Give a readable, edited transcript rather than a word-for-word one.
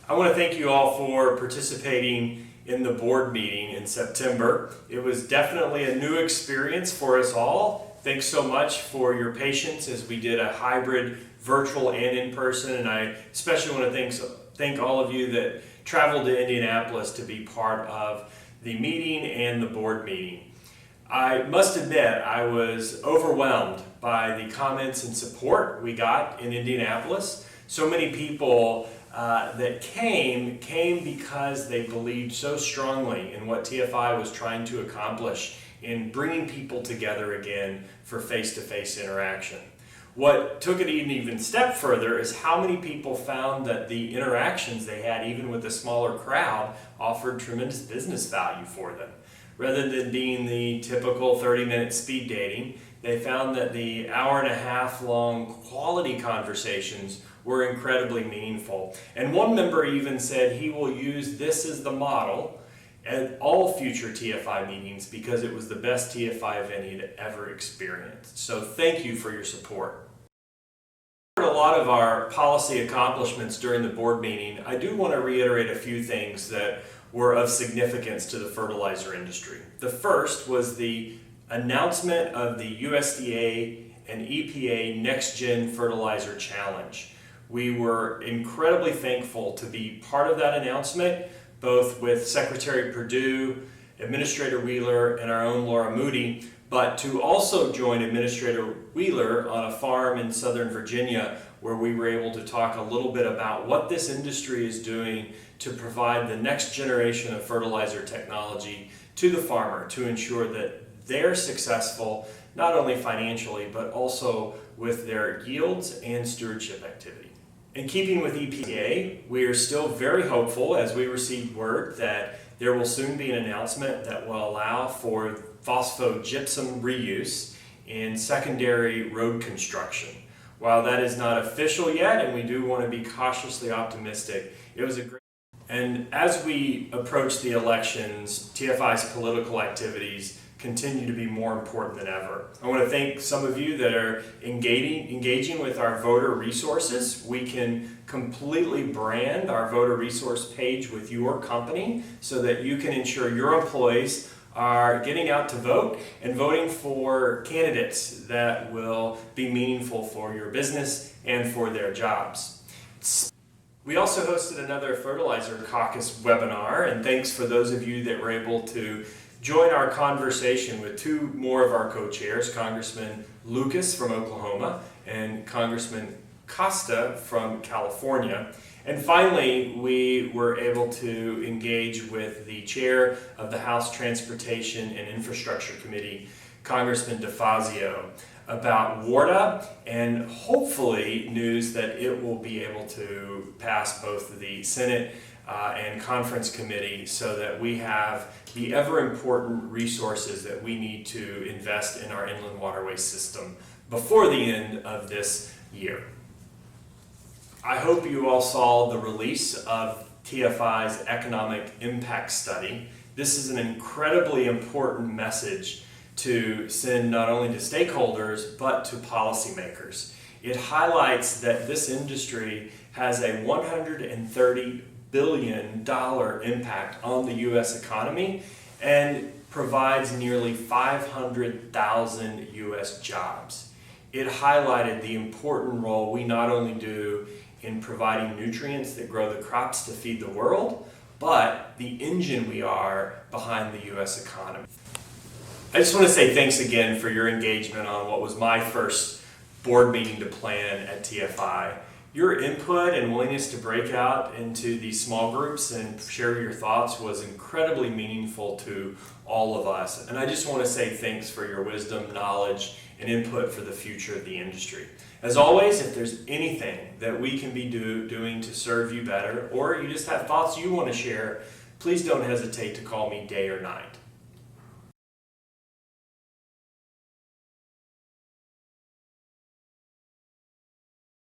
I want to thank you all for participating in the board meeting in September. It was definitely a new experience for us all. Thanks so much for your patience as we did a hybrid virtual and in-person, and I especially want to thank all of you that traveled to Indianapolis to be part of the meeting and the board meeting. I must admit I was overwhelmed by the comments and support we got in Indianapolis. So many people that came because they believed so strongly in what TFI was trying to accomplish in bringing people together again for face-to-face interaction. What took it an even step further is how many people found that the interactions they had, even with a smaller crowd, offered tremendous business value for them. Rather than being the typical 30-minute speed dating, they found that the hour-and-a-half long quality conversations were incredibly meaningful. And one member even said he will use this as the model at all future TFI meetings because it was the best TFI event he had ever experienced. So thank you for your support. A lot of our policy accomplishments during the board meeting. I do want to reiterate a few things that were of significance to the fertilizer industry. The first was the announcement of the USDA and EPA Next Gen Fertilizer Challenge. We were incredibly thankful to be part of that announcement, both with Secretary Perdue, Administrator Wheeler, and our own Laura Moody, but to also join Administrator Wheeler on a farm in Southern Virginia where we were able to talk a little bit about what this industry is doing to provide the next generation of fertilizer technology to the farmer to ensure that they're successful not only financially but also with their yields and stewardship activity. In keeping with EPA, we are still very hopeful as we receive word that there will soon be an announcement that will allow for phosphogypsum reuse in secondary road construction. While that is not official yet, and we do want to be cautiously optimistic, it was a great. And as we approach the elections, TFI's political activities continue to be more important than ever. I want to thank some of you that are engaging with our voter resources. We can completely brand our voter resource page with your company so that you can ensure your employees are getting out to vote and voting for candidates that will be meaningful for your business and for their jobs. We also hosted another Fertilizer Caucus webinar, and thanks for those of you that were able to join our conversation with two more of our co-chairs, Congressman Lucas from Oklahoma and Congressman Costa from California. And finally, we were able to engage with the chair of the House Transportation and Infrastructure Committee, Congressman DeFazio, about WARDA and hopefully news that it will be able to pass both the Senate and conference committee so that we have the ever important resources that we need to invest in our inland waterway system before the end of this year. I hope you all saw the release of TFI's economic impact study. This is an incredibly important message to send not only to stakeholders but to policymakers. It highlights that this industry has a $130 billion impact on the U.S. economy and provides nearly 500,000 U.S. jobs. It highlighted the important role we not only do in providing nutrients that grow the crops to feed the world, but the engine we are behind the U.S. economy. I just want to say thanks again for your engagement on what was my first board meeting to plan at TFI. Your input and willingness to break out into these small groups and share your thoughts was incredibly meaningful to all of us. And I just want to say thanks for your wisdom, knowledge, and input for the future of the industry. As always, if there's anything that we can be doing to serve you better, or you just have thoughts you want to share, please don't hesitate to call me day or night.